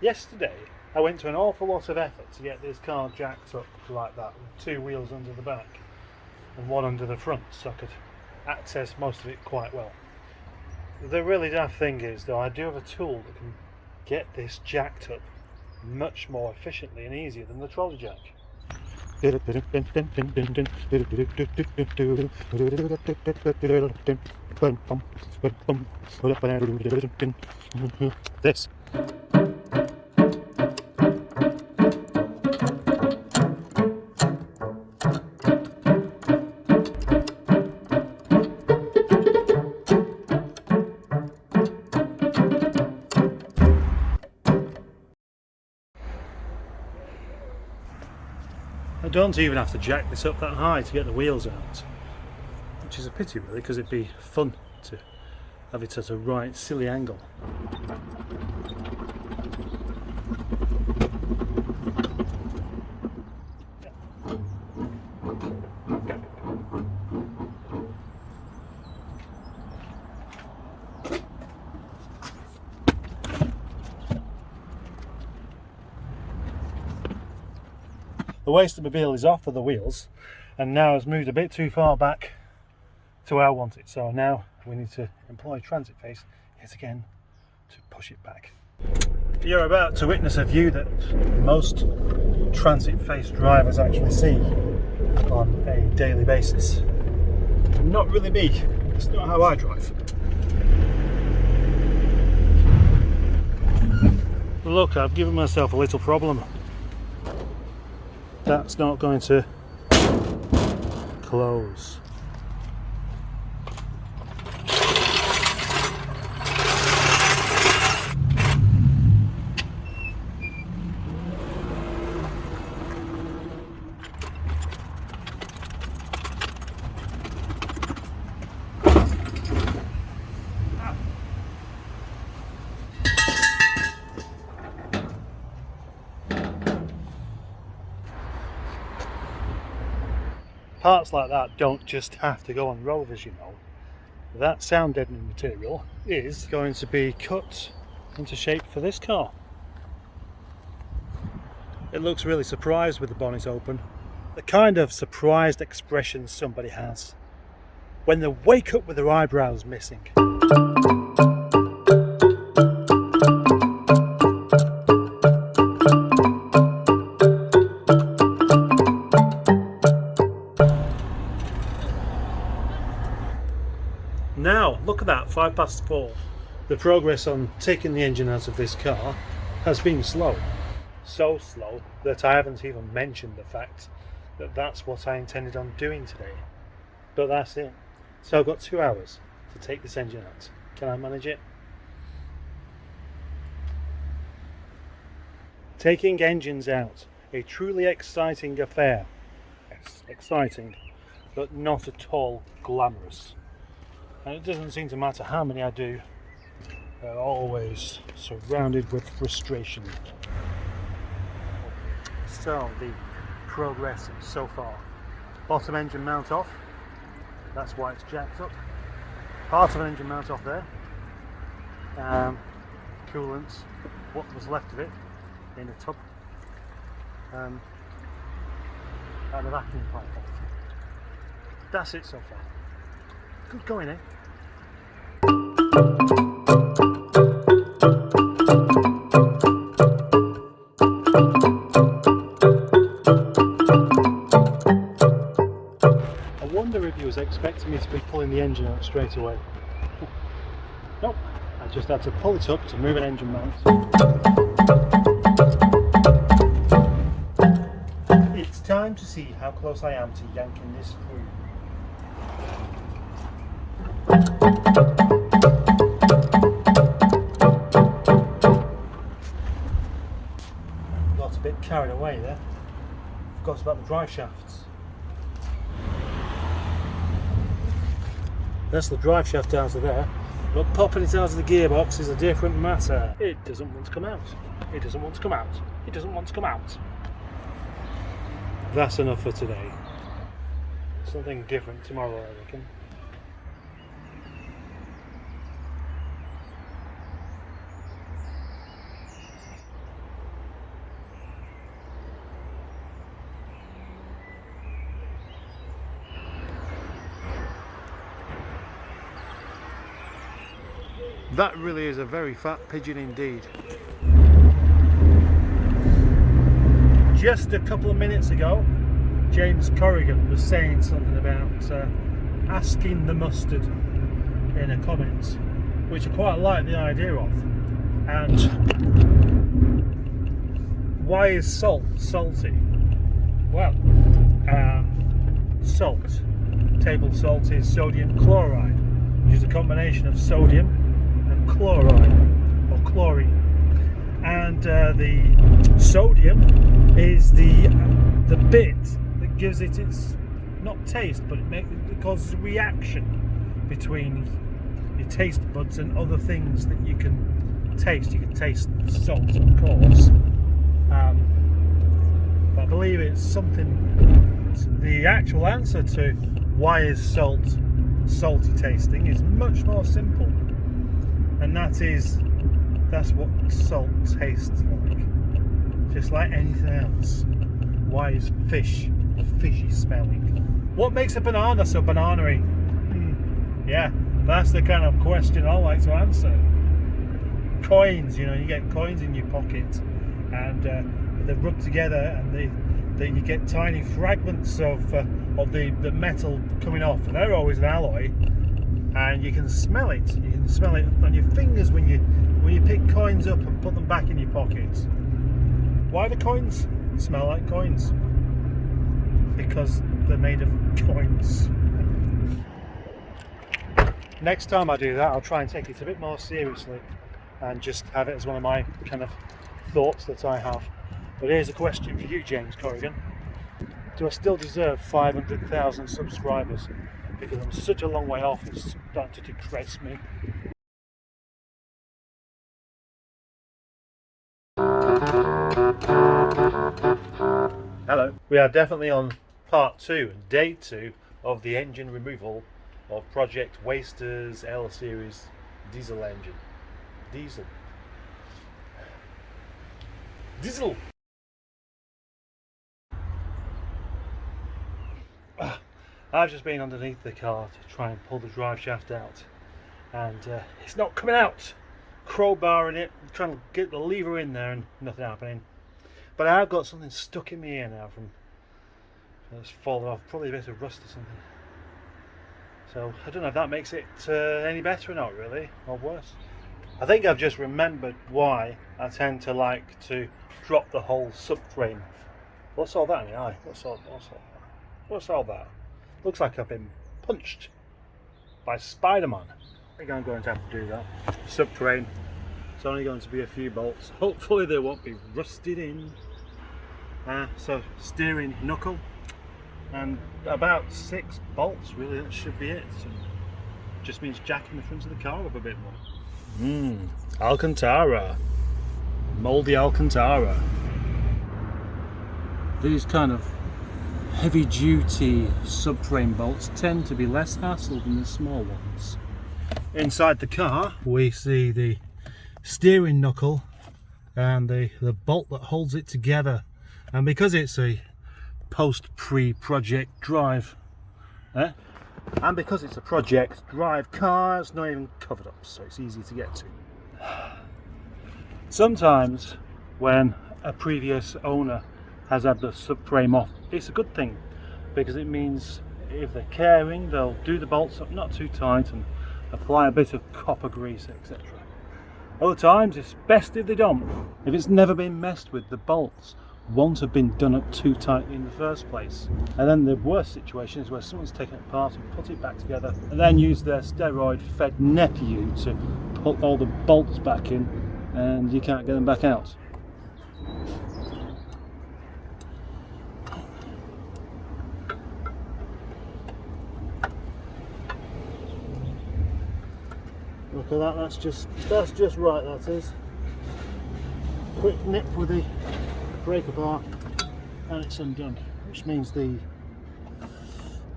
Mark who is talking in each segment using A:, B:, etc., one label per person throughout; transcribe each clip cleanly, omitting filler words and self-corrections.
A: Yesterday I went to an awful lot of effort to get this car jacked up like that, with two wheels under the back and one under the front, so I could access most of it quite well. The really daft thing is, though, I do have a tool that can get this jacked up much more efficiently and easier than the trolley jack. This. I don't even have to jack this up that high to get the wheels out, which is a pity really, because it'd be fun to have it at a right silly angle. The waste mobile is off of the wheels and now has moved a bit too far back to where I want it. So now we need to employ transit face yet again to push it back. You're about to witness a view that most transit face drivers actually see on a daily basis. Not really me, it's not how I drive. Look, I've given myself a little problem. That's not going to close. Parts like that don't just have to go on rovers, you know. That sound deadening material is going to be cut into shape for this car. It looks really surprised with the bonnet open. The kind of surprised expression somebody has when they wake up with their eyebrows missing. Now, look at that, 4:05. The progress on taking the engine out of this car has been slow. So slow that I haven't even mentioned the fact that that's what I intended on doing today. But that's it. So I've got 2 hours to take this engine out. Can I manage it? Taking engines out, a truly exciting affair. Yes, exciting, but not at all glamorous. And it doesn't seem to matter how many I do, they're always surrounded with frustration. So, the progress so far. Bottom engine mount off, that's why it's jacked up. Part of an engine mount off there. Coolant, what was left of it, in a tub. And the vacuum pipe off. That's it so far. Good going, eh? I wonder if he was expecting me to be pulling the engine out straight away. Nope, I just had to pull it up to move an engine mount. It's time to see how close I am to yanking this screw. Got a bit carried away there. Forgot about the drive shafts. That's the drive shaft out of there, but popping it out of the gearbox is a different matter. It doesn't want to come out. It doesn't want to come out. It doesn't want to come out. That's enough for today. Something different tomorrow, I reckon. That really is a very fat pigeon indeed. Just a couple of minutes ago, James Corrigan was saying something about asking the mustard in a comment, which I quite like the idea of. And why is salt salty? Well, salt, table salt, is sodium chloride, which is a combination of sodium and chloride, or chlorine. And the sodium is the bit that gives it its, not taste, but it causes a reaction between your taste buds and other things that you can taste. You can taste salt, of course, but I believe it's something. The actual answer to why is salt salty tasting is much more simple, and that's what salt tastes like, just like anything else. Why is fish fishy smelling? What makes a banana so banana-y? Yeah, that's the kind of question I like to answer. Coins, you know, you get coins in your pocket, and they rub together, and you get tiny fragments of the metal coming off, and they're always an alloy, and you can smell it. You can smell it on your fingers when you pick coins up and put them back in your pocket. Why do coins smell like coins? Because they're made of coins. Next time I do that, I'll try and take it a bit more seriously and just have it as one of my kind of thoughts that I have. But here's a question for you, James Corrigan. Do I still deserve 500,000 subscribers? Because I'm such a long way off, it's starting to depress me. Hello. We are definitely on part 2 and day 2 of the engine removal of Project Waster's L Series diesel engine. Diesel. I've just been underneath the car to try and pull the drive shaft out, and it's not coming out. Crowbarring it, trying to get the lever in there, and nothing happening. But I have got something stuck in my ear now from it's fallen off, probably a bit of rust or something. So I don't know if that makes it any better or not, really, or worse. I think I've just remembered why I tend to like to drop the whole subframe. What's all that in the eye? What's all that? Looks like I've been punched by Spider-Man. I think I'm going to have to do that. Subframe. It's only going to be a few bolts. Hopefully they won't be rusted in. So steering knuckle and about 6 bolts, really, that should be it. So just means jacking the front of the car up a bit more. Alcantara. Mouldy Alcantara. These kind of heavy duty subframe bolts tend to be less hassle than the small ones. Inside the car we see the steering knuckle and the bolt that holds it together, and because it's a pre-project drive and because it's a project drive car, it's not even covered up, so it's easy to get to. Sometimes when a previous owner has had the subframe off, it's a good thing, because it means if they're caring, they'll do the bolts up not too tight and apply a bit of copper grease, etc. Other times it's best if they don't. If it's never been messed with, the bolts won't have been done up too tightly in the first place. And then the worst situation is where someone's taken it apart and put it back together and then used their steroid fed nephew to put all the bolts back in, and you can't get them back out. Look at that, that's just right, that is. Quick nip with the breaker bar and it's undone, which means the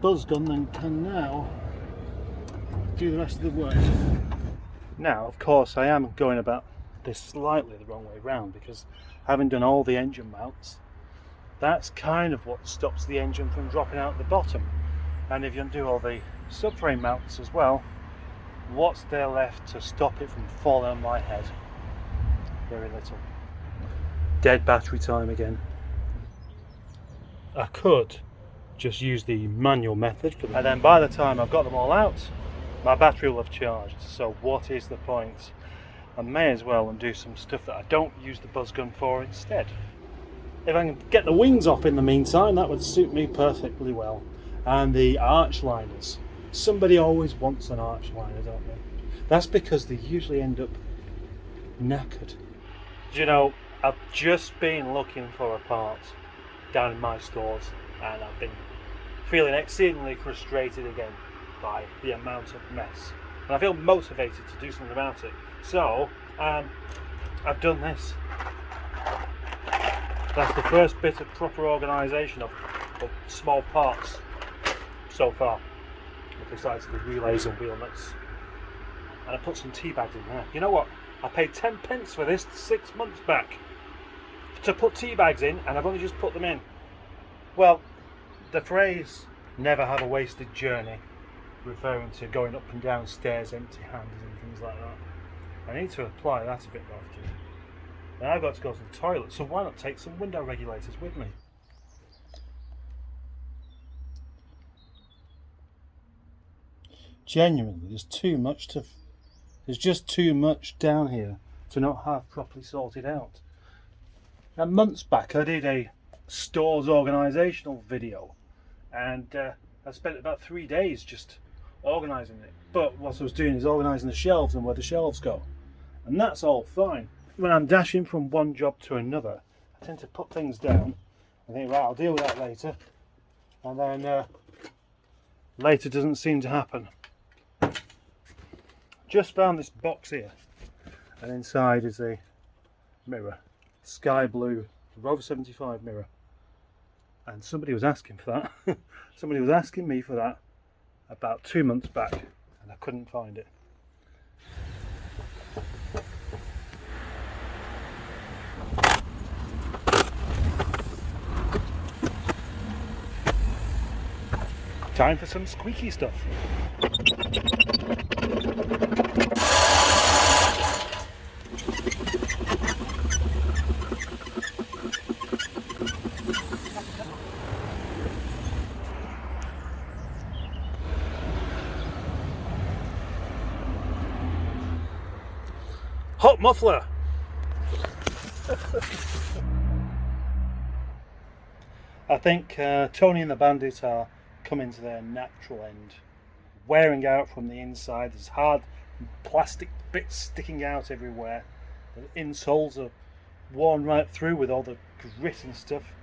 A: buzz gun then can now do the rest of the work. Now, of course, I am going about this slightly the wrong way round, because having done all the engine mounts, that's kind of what stops the engine from dropping out the bottom. And if you undo all the subframe mounts as well, What's there left to stop it from falling on my head? Very little. Dead battery time again. I could just use the manual method for them, and then by the time I've got them all out, my battery will have charged. So what is the point? I may as well and do some stuff that I don't use the buzz gun for instead. If I can get the wings off in the meantime, that would suit me perfectly well. And the arch liners. Somebody always wants an arch liner, don't they? That's because they usually end up knackered. Do you know, I've just been looking for a part down in my stores, and I've been feeling exceedingly frustrated again by the amount of mess. And I feel motivated to do something about it. So, I've done this. That's the first bit of proper organisation of small parts so far, besides the relays and wheel nuts. And I put some tea bags in there. You know what? I paid 10 pence for this 6 months back to put tea bags in, and I've only just put them in. Well, the phrase "never have a wasted journey," referring to going up and down stairs empty-handed and things like that, I need to apply that a bit more often. And I've got to go to the toilet, so why not take some window regulators with me? Genuinely, there's just too much down here to not have properly sorted out. Now, months back I did a stores organisational video, and I spent about 3 days just organising it. But what I was doing is organising the shelves and where the shelves go, and that's all fine. When I'm dashing from one job to another, I tend to put things down and think, right, I'll deal with that later, and then later doesn't seem to happen. Just found this box here, and inside is a mirror, sky blue Rover 75 mirror, and somebody was asking for that. Somebody was asking me for that about 2 months back, and I couldn't find it. Time for some squeaky stuff. Hot muffler. I think Tony and the Bandit are coming to their natural end. Wearing out from the inside, there's hard plastic bits sticking out everywhere. The insoles are worn right through with all the grit and stuff,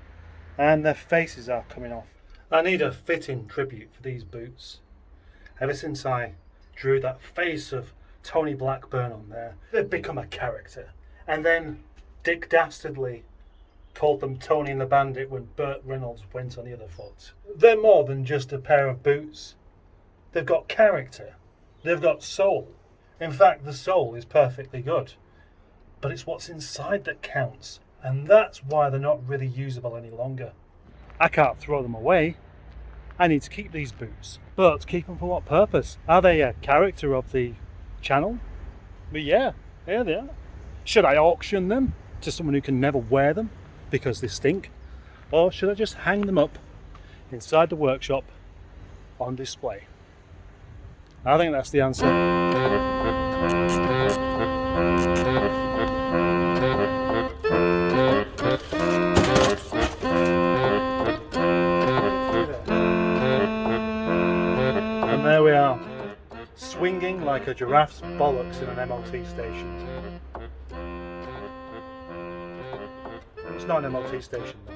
A: and their faces are coming off. I need a fitting tribute for these boots. Ever since I drew that face of Tony Blackburn on there, they've become a character. And then Dick Dastardly called them Tony and the Bandit when Burt Reynolds went on the other foot. They're more than just a pair of boots. They've got character. They've got soul. In fact, the soul is perfectly good. But it's what's inside that counts. And that's why they're not really usable any longer. I can't throw them away. I need to keep these boots. But keep them for what purpose? Are they a character of the channel? But yeah, they are. Should I auction them to someone who can never wear them because they stink? Or should I just hang them up inside the workshop on display? I think that's the answer. And there we are, swinging like a giraffe's bollocks in an MOT station. It's not an MOT station though.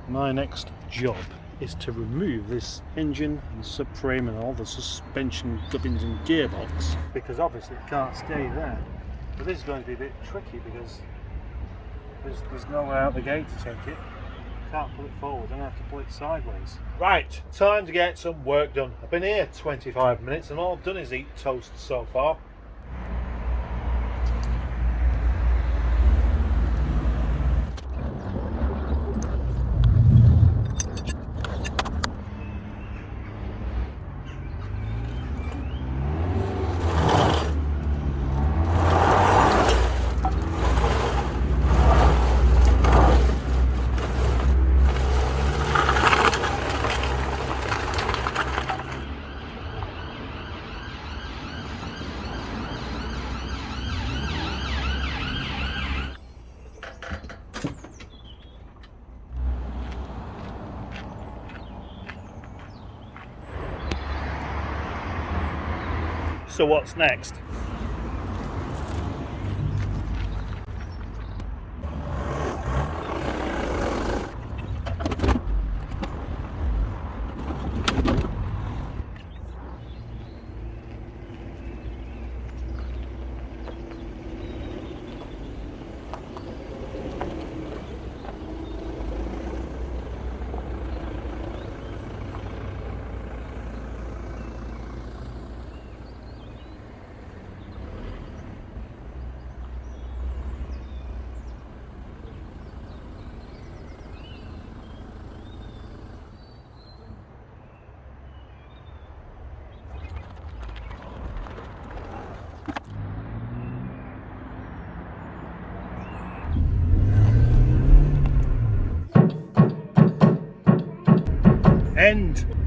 A: My next job is to remove this engine and subframe and all the suspension gubbins and gearbox, because obviously it can't stay there. But this is going to be a bit tricky because there's nowhere out the gate to take it. can't pull it forward, I'm going to have to pull it sideways. Right, time to get some work done. I've been here 25 minutes and all I've done is eat toast so far. So what's next? End.